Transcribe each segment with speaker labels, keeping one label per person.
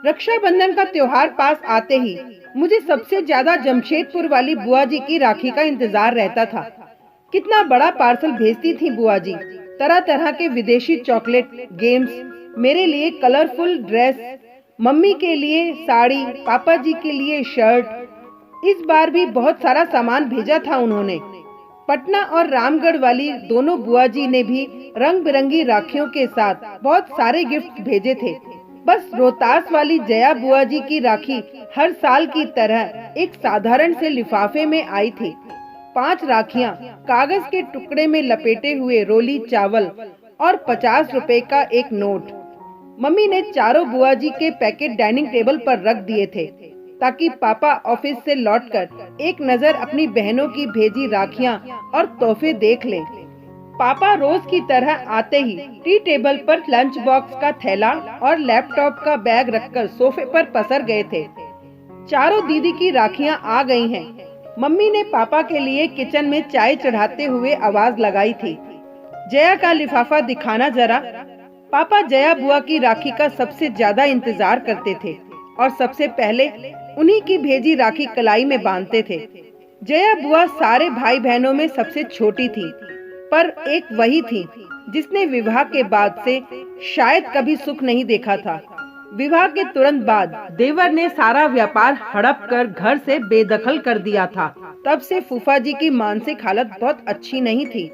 Speaker 1: रक्षाबंधन का त्योहार पास आते ही मुझे सबसे ज्यादा जमशेदपुर वाली बुआ जी की राखी का इंतजार रहता था। कितना बड़ा पार्सल भेजती थी बुआ जी। तरह तरह के विदेशी चॉकलेट, गेम्स, मेरे लिए कलरफुल ड्रेस, मम्मी के लिए साड़ी, पापा जी के लिए शर्ट। इस बार भी बहुत सारा सामान भेजा था उन्होंने। पटना और रामगढ़ वाली दोनों बुआ जी ने भी रंग बिरंगी राखियों के साथ बहुत सारे गिफ्ट भेजे थे। बस रोहतास वाली जया बुआ जी की राखी हर साल की तरह एक साधारण से लिफाफे में आई थी। 5 राखियां कागज के टुकड़े में लपेटे हुए रोली चावल और 50 रुपए का एक नोट। मम्मी ने चारों बुआ जी के पैकेट डाइनिंग टेबल पर रख दिए थे ताकि पापा ऑफिस से लौटकर एक नजर अपनी बहनों की भेजी राखियां और तोहफे देख लें। पापा रोज की तरह आते ही टी टेबल पर लंच बॉक्स का थैला और लैपटॉप का बैग रखकर सोफे पर पसर गए थे। चारों दीदी की राखियां आ गई हैं। मम्मी ने पापा के लिए किचन में चाय चढ़ाते हुए आवाज लगाई थी, जया का लिफाफा दिखाना जरा। पापा जया बुआ की राखी का सबसे ज्यादा इंतजार करते थे और सबसे पहले उन्हीं की भेजी राखी कलाई में बांधते थे। जया बुआ सारे भाई बहनों में सबसे छोटी थी, पर एक वही थी जिसने विवाह के बाद से शायद कभी सुख नहीं देखा था। विवाह के तुरंत बाद देवर ने सारा व्यापार हड़प कर घर से बेदखल कर दिया था। तब से फूफा जी की मानसिक हालत बहुत अच्छी नहीं थी।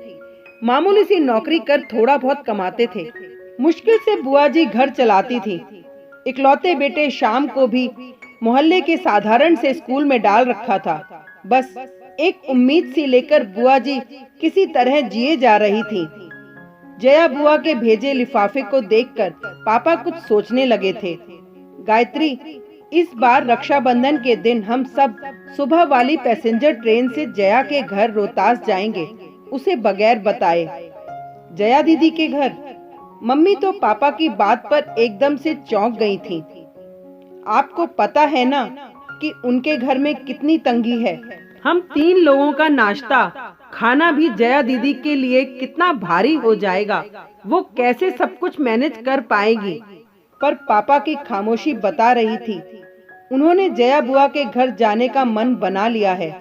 Speaker 1: मामूली सी नौकरी कर थोड़ा बहुत कमाते थे। मुश्किल से बुआ जी घर चलाती थी। इकलौते बेटे शाम को भी मोहल्ले के साधारण से स्कूल में डाल रखा था। बस एक उम्मीद सी लेकर बुआ जी किसी तरह जिए जा रही थी। जया बुआ के भेजे लिफाफे को देखकर पापा कुछ सोचने लगे थे। गायत्री, इस बार रक्षाबंधन के दिन हम सब सुबह वाली पैसेंजर ट्रेन से जया के घर रोहतास जाएंगे, उसे बगैर बताए। जया दीदी के घर? मम्मी तो पापा की बात पर एकदम से चौंक गई थी। आपको पता है ना कि उनके घर में कितनी तंगी है। हम 3 लोगों का नाश्ता खाना भी जया दीदी के लिए कितना भारी हो जाएगा। वो कैसे सब कुछ मैनेज कर पाएगी? पर पापा की खामोशी बता रही थी। उन्होंने जया बुआ के घर जाने का मन बना लिया है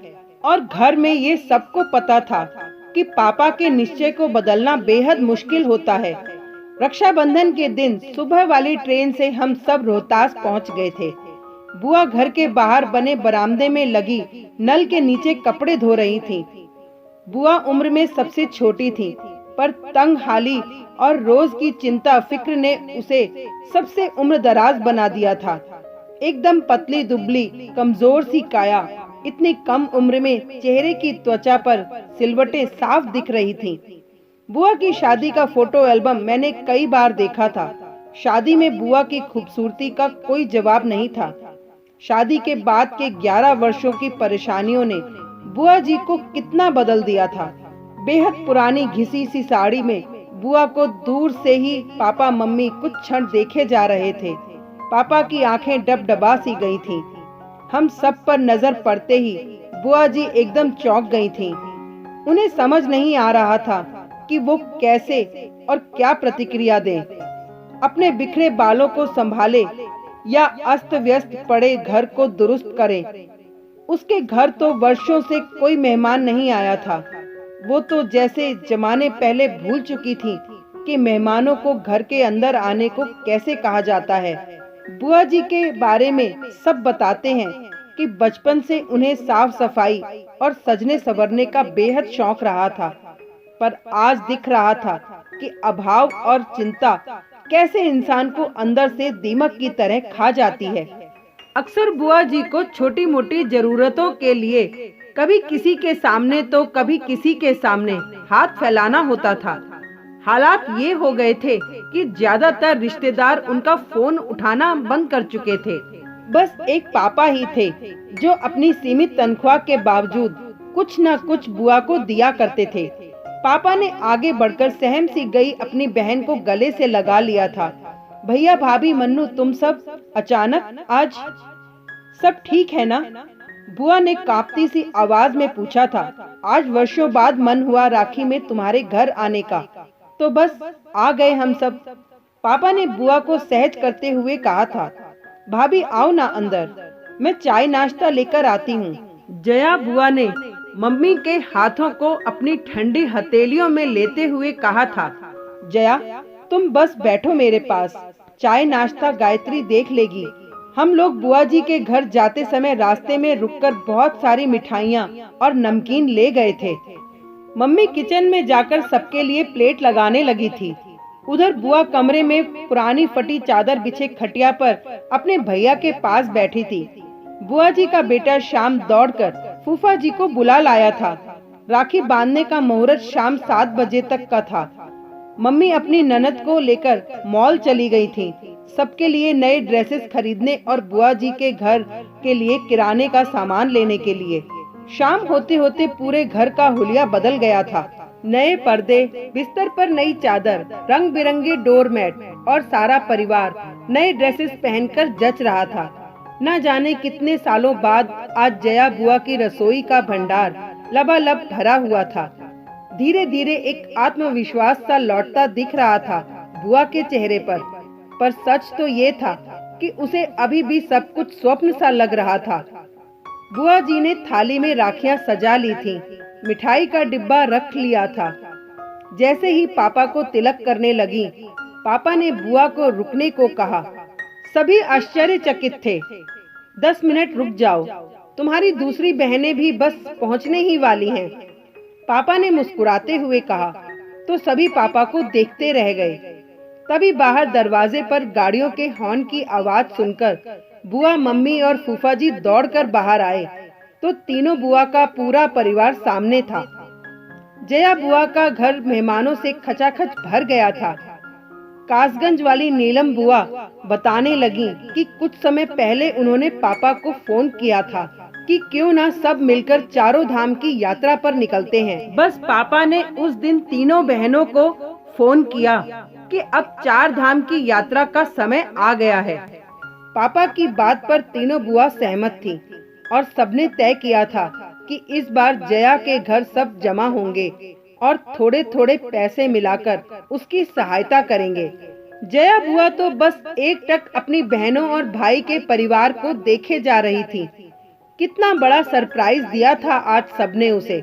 Speaker 1: और घर में ये सबको पता था कि पापा के निश्चय को बदलना बेहद मुश्किल होता है। रक्षाबंधन के दिन सुबह वाली ट्रेन से हम सब रोहतास पहुंच गए थे। बुआ घर के बाहर बने बरामदे में लगी नल के नीचे कपड़े धो रही थी। बुआ उम्र में सबसे छोटी थी, पर तंग हाली और रोज की चिंता फिक्र ने उसे सबसे उम्र दराज बना दिया था। एकदम पतली दुबली कमजोर सी काया, इतनी कम उम्र में चेहरे की त्वचा पर सिलवटें साफ दिख रही थीं। बुआ की शादी का फोटो एल्बम मैंने कई बार देखा था। शादी में बुआ की खूबसूरती का कोई जवाब नहीं था। शादी के बाद के 11 वर्षों की परेशानियों ने बुआ जी को कितना बदल दिया था। बेहद पुरानी घिसी सी साड़ी में बुआ को दूर से ही पापा मम्मी कुछ क्षण देखे जा रहे थे। पापा की आंखें डबडबा सी गई थीं। हम सब पर नजर पड़ते ही बुआ जी एकदम चौंक गई थीं। उन्हें समझ नहीं आ रहा था कि वो कैसे और क्या प्रतिक्रिया दें। अपने बिखरे बालों को संभाले या अस्त व्यस्त पड़े घर को दुरुस्त करें। उसके घर तो वर्षों से कोई मेहमान नहीं आया था। वो तो जैसे जमाने पहले भूल चुकी थी कि मेहमानों को घर के अंदर आने को कैसे कहा जाता है। बुआ जी के बारे में सब बताते हैं कि बचपन से उन्हें साफ सफाई और सजने संवरने का बेहद शौक रहा था, पर आज दिख रहा था कि अभाव और चिंता कैसे इंसान को अंदर से दीमक की तरह खा जाती है। अक्सर बुआ जी को छोटी मोटी जरूरतों के लिए कभी किसी के सामने तो कभी किसी के सामने हाथ फैलाना होता था। हालात ये हो गए थे कि ज्यादातर रिश्तेदार उनका फोन उठाना बंद कर चुके थे। बस एक पापा ही थे जो अपनी सीमित तनख्वाह के बावजूद कुछ न कुछ बुआ को दिया करते थे। पापा ने आगे बढ़कर सहम सी गई अपनी बहन को गले से लगा लिया था। भैया भाभी मन्नू, तुम सब अचानक आज? सब ठीक है ना? बुआ ने कांपती सी आवाज में पूछा था। आज वर्षों बाद मन हुआ राखी में तुम्हारे घर आने का, तो बस आ गए हम सब। पापा ने बुआ को सहज करते हुए कहा था। भाभी आओ ना अंदर, मैं चाय नाश्ता लेकर आती हूँ। जया बुआ ने मम्मी के हाथों को अपनी ठंडी हथेलियों में लेते हुए कहा था, जया तुम बस बैठो मेरे पास, चाय नाश्ता गायत्री देख लेगी। हम लोग बुआ जी के घर जाते समय रास्ते में रुककर बहुत सारी मिठाइयाँ और नमकीन ले गए थे। मम्मी किचन में जाकर सबके लिए प्लेट लगाने लगी थी। उधर बुआ कमरे में पुरानी फटी चादर बिछे खटिया पर अपने भैया के पास बैठी थी। बुआ जी का बेटा श्याम दौड़कर फूफा जी को बुला लाया था। राखी बांधने का मुहूर्त शाम 7 बजे तक का था। मम्मी अपनी ननद को लेकर मॉल चली गई थी, सबके लिए नए ड्रेसेस खरीदने और बुआ जी के घर के लिए किराने का सामान लेने के लिए। शाम होते होते पूरे घर का हुलिया बदल गया था। नए पर्दे, बिस्तर पर नई चादर, रंग बिरंगे डोरमैट और सारा परिवार नए ड्रेसेस पहनकर जच रहा था। न जाने कितने सालों बाद आज जया बुआ की रसोई का भंडार लबालब भरा हुआ था। धीरे धीरे एक आत्मविश्वास सा लौटता दिख रहा था बुआ के चेहरे पर सच तो ये था कि उसे अभी भी सब कुछ स्वप्न सा लग रहा था। बुआ जी ने थाली में राखियां सजा ली थीं, मिठाई का डिब्बा रख लिया था। जैसे ही पापा को तिलक करने लगी, पापा ने बुआ को रुकने को कहा। सभी आश्चर्यचकित थे। 10 मिनट रुक जाओ, तुम्हारी दूसरी बहनें भी बस पहुंचने ही वाली हैं, पापा ने मुस्कुराते हुए कहा। तो सभी पापा को देखते रह गए। तभी बाहर दरवाजे पर गाड़ियों के हॉर्न की आवाज सुनकर बुआ, मम्मी और फूफा जी दौड़कर बाहर आए तो तीनों बुआ का पूरा परिवार सामने था। जया बुआ का घर मेहमानों से खचाखच भर गया था। कासगंज वाली नीलम बुआ बताने लगी कि कुछ समय पहले उन्होंने पापा को फोन किया था कि क्यों ना सब मिलकर चारों धाम की यात्रा पर निकलते हैं। बस पापा ने उस दिन तीनों बहनों को फोन किया कि अब 4 धाम की यात्रा का समय आ गया है। पापा की बात पर तीनों बुआ सहमत थी और सबने तय किया था कि इस बार जया के घर सब जमा होंगे और थोड़े थोड़े पैसे मिलाकर उसकी सहायता करेंगे। जया बुआ तो बस एकटक अपनी बहनों और भाई के परिवार को देखे जा रही थी। कितना बड़ा सरप्राइज दिया था आज सबने उसे।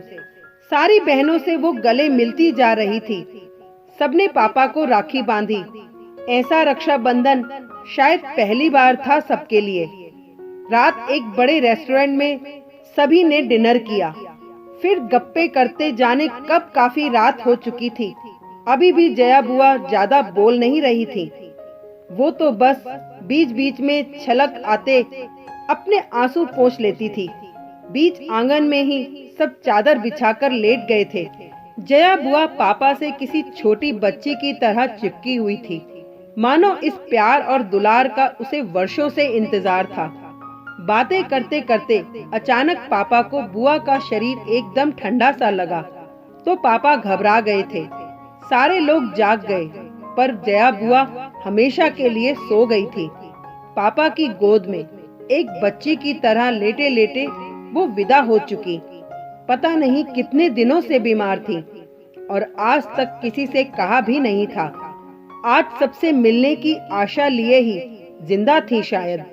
Speaker 1: सारी बहनों से वो गले मिलती जा रही थी। सबने पापा को राखी बांधी। ऐसा रक्षाबंधन शायद पहली बार था सबके लिए। रात एक बड़े रेस्टोरेंट में सभी ने डिनर किया। फिर गप्पे करते जाने कब काफी रात हो चुकी थी। अभी भी जया बुआ ज्यादा बोल नहीं रही थी। वो तो बस बीच बीच में छलक आते अपने आंसू पोंछ लेती थी। बीच आंगन में ही सब चादर बिछाकर लेट गए थे। जया बुआ पापा से किसी छोटी बच्ची की तरह चिपकी हुई थी, मानो इस प्यार और दुलार का उसे वर्षों से इंतजार था। बातें करते करते अचानक पापा को बुआ का शरीर एकदम ठंडा सा लगा तो पापा घबरा गए थे। सारे लोग जाग गए, पर जया बुआ हमेशा के लिए सो गई थी। पापा की गोद में एक बच्ची की तरह लेटे लेटे वो विदा हो चुकी। पता नहीं कितने दिनों से बीमार थी और आज तक किसी से कहा भी नहीं था। आज सबसे मिलने की आशा लिए ही जिंदा थी शायद।